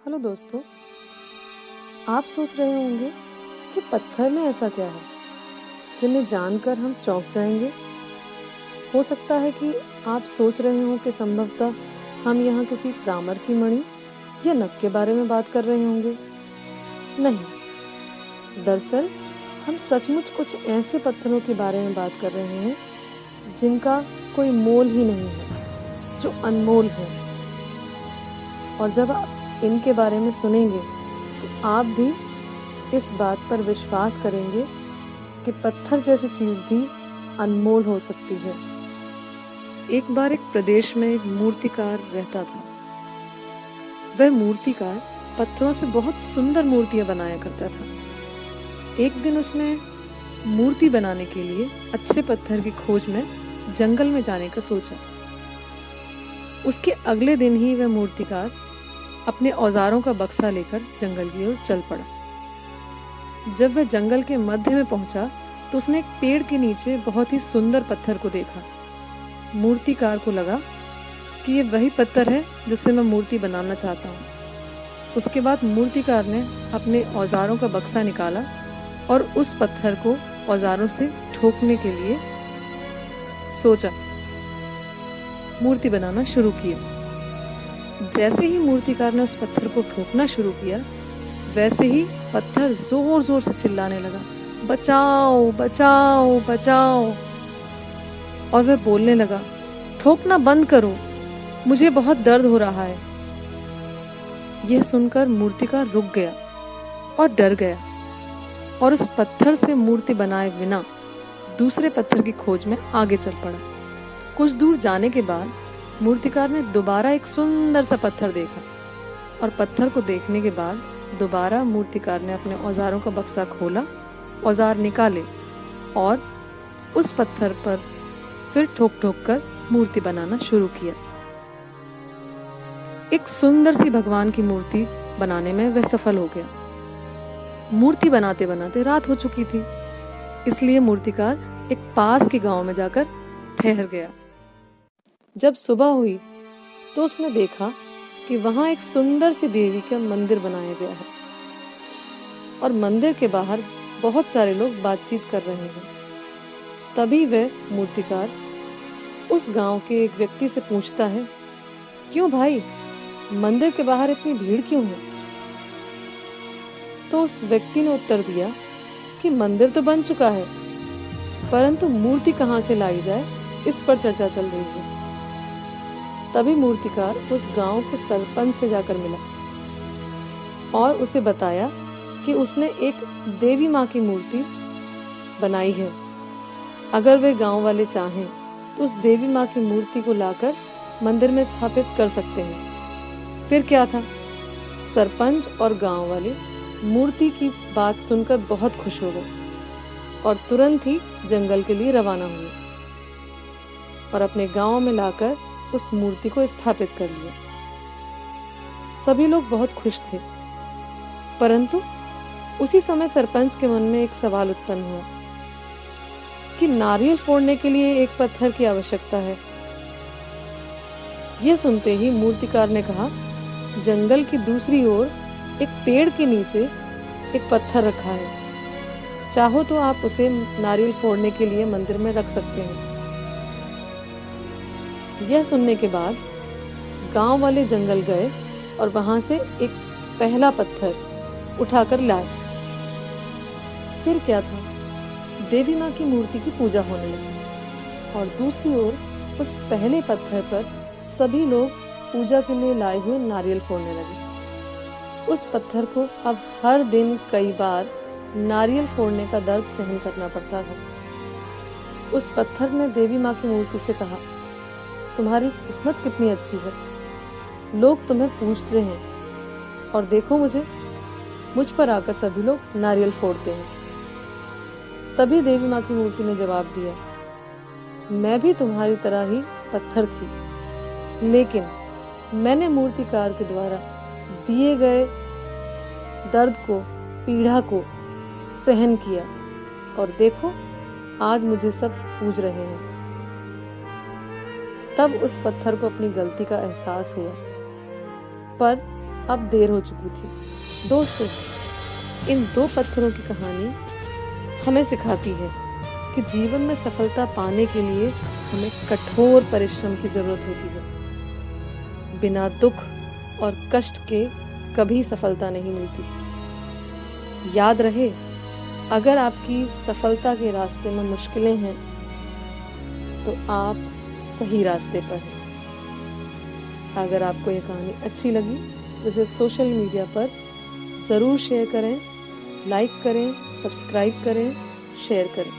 Hello दोस्तों, आप सोच रहे होंगे कि पत्थर में ऐसा क्या है जिन्हें जानकर हम चौंक जाएंगे। हो सकता है कि आप सोच रहे हो कि संभवतः हम यहाँ किसी प्रामर की मणि या नग के बारे में बात कर रहे होंगे। नहीं, दरअसल हम सचमुच कुछ ऐसे पत्थरों के बारे में बात कर रहे हैं जिनका कोई मोल ही नहीं है, जो अनमोल है। और जब आप इनके बारे में सुनेंगे तो आप भी इस बात पर विश्वास करेंगे कि पत्थर जैसी चीज भी अनमोल हो सकती है। एक बार एक प्रदेश में एक मूर्तिकार रहता था। वह मूर्तिकार पत्थरों से बहुत सुंदर मूर्तियां बनाया करता था। एक दिन उसने मूर्ति बनाने के लिए अच्छे पत्थर की खोज में जंगल में जाने का सोचा। उसके अगले दिन ही वह मूर्तिकार अपने औजारों का बक्सा लेकर जंगल की ओर चल पड़ा। जब वह जंगल के मध्य में पहुंचा तो उसने एक पेड़ के नीचे बहुत ही सुंदर पत्थर को देखा। मूर्तिकार को लगा कि ये वही पत्थर है जिससे मैं मूर्ति बनाना चाहता हूँ। उसके बाद मूर्तिकार ने अपने औजारों का बक्सा निकाला और उस पत्थर को औजारों से ठोकने के लिए सोचा। मूर्ति बनाना शुरू किया। जैसे ही मूर्तिकार ने उस पत्थर को ठोकना शुरू किया, वैसे ही पत्थर जोर जोर से चिल्लाने लगा, बचाओ बचाओ बचाओ। और वह बोलने लगा, ठोकना बंद करो, मुझे बहुत दर्द हो रहा है। यह सुनकर मूर्तिकार रुक गया और डर गया और उस पत्थर से मूर्ति बनाए बिना दूसरे पत्थर की खोज में आगे चल पड़ा। कुछ दूर जाने के बाद मूर्तिकार ने दोबारा एक सुंदर सा पत्थर देखा और पत्थर को देखने के बाद दोबारा मूर्तिकार ने अपने औजारों का बक्सा खोला, औजार निकाले और उस पत्थर पर फिर ठोक ठोक कर मूर्ति बनाना शुरू किया। एक सुंदर सी भगवान की मूर्ति बनाने में वह सफल हो गया। मूर्ति बनाते बनाते रात हो चुकी थी, इसलिए मूर्तिकार एक पास के गांव में जाकर ठहर गया। जब सुबह हुई तो उसने देखा कि वहां एक सुंदर सी देवी का मंदिर बनाया गया है और मंदिर के बाहर बहुत सारे लोग बातचीत कर रहे हैं। तभी वह मूर्तिकार उस गांव के एक व्यक्ति से पूछता है, क्यों भाई, मंदिर के बाहर इतनी भीड़ क्यों है? तो उस व्यक्ति ने उत्तर दिया कि मंदिर तो बन चुका है, परंतु मूर्ति कहां से लाई जाए इस पर चर्चा चल रही है। तभी मूर्तिकार उस गांव के सरपंच से जाकर मिला और उसे बताया कि उसने एक देवी माँ की मूर्ति बनाई है। अगर वे गांव वाले चाहें तो उस देवी माँ की मूर्ति को लाकर मंदिर में स्थापित कर सकते हैं। फिर क्या था, सरपंच और गांव वाले मूर्ति की बात सुनकर बहुत खुश हो गए और तुरंत ही जंगल के लिए रवाना हुए और अपने गांव में लाकर उस मूर्ति को स्थापित कर लिया। सभी लोग बहुत खुश थे, परंतु उसी समय सरपंच के मन में एक सवाल उत्पन्न हुआ कि नारियल फोड़ने के लिए एक पत्थर की आवश्यकता है। यह सुनते ही मूर्तिकार ने कहा, जंगल की दूसरी ओर एक पेड़ के नीचे एक पत्थर रखा है, चाहो तो आप उसे नारियल फोड़ने के लिए मंदिर में रख सकते हैं। यह सुनने के बाद गांव वाले जंगल गए और वहां से एक पहला पत्थर उठाकर लाए। फिर क्या था, देवी माँ की मूर्ति की पूजा होने लगी और दूसरी ओर उस पहले पत्थर पर सभी लोग पूजा के लिए लाए हुए नारियल फोड़ने लगे। उस पत्थर को अब हर दिन कई बार नारियल फोड़ने का दर्द सहन करना पड़ता था। उस पत्थर ने देवी माँ की मूर्ति से कहा, तुम्हारी किस्मत कितनी अच्छी है, लोग तुम्हें पूछते हैं और देखो मुझ पर आकर सभी लोग नारियल फोड़ते हैं। तभी देवी माँ की मूर्ति ने जवाब दिया, मैं भी तुम्हारी तरह ही पत्थर थी, लेकिन मैंने मूर्तिकार के द्वारा दिए गए दर्द को, पीड़ा को सहन किया और देखो आज मुझे सब पूज रहे हैं। तब उस पत्थर को अपनी गलती का एहसास हुआ, पर अब देर हो चुकी थी। दोस्तों, इन 2 पत्थरों की कहानी हमें सिखाती है कि जीवन में सफलता पाने के लिए हमें कठोर परिश्रम की ज़रूरत होती है। बिना दुख और कष्ट के कभी सफलता नहीं मिलती। याद रहे, अगर आपकी सफलता के रास्ते में मुश्किलें हैं तो आप सही रास्ते पर हैं। अगर आपको ये कहानी अच्छी लगी तो इसे सोशल मीडिया पर ज़रूर शेयर करें, लाइक करें, सब्सक्राइब करें, शेयर करें।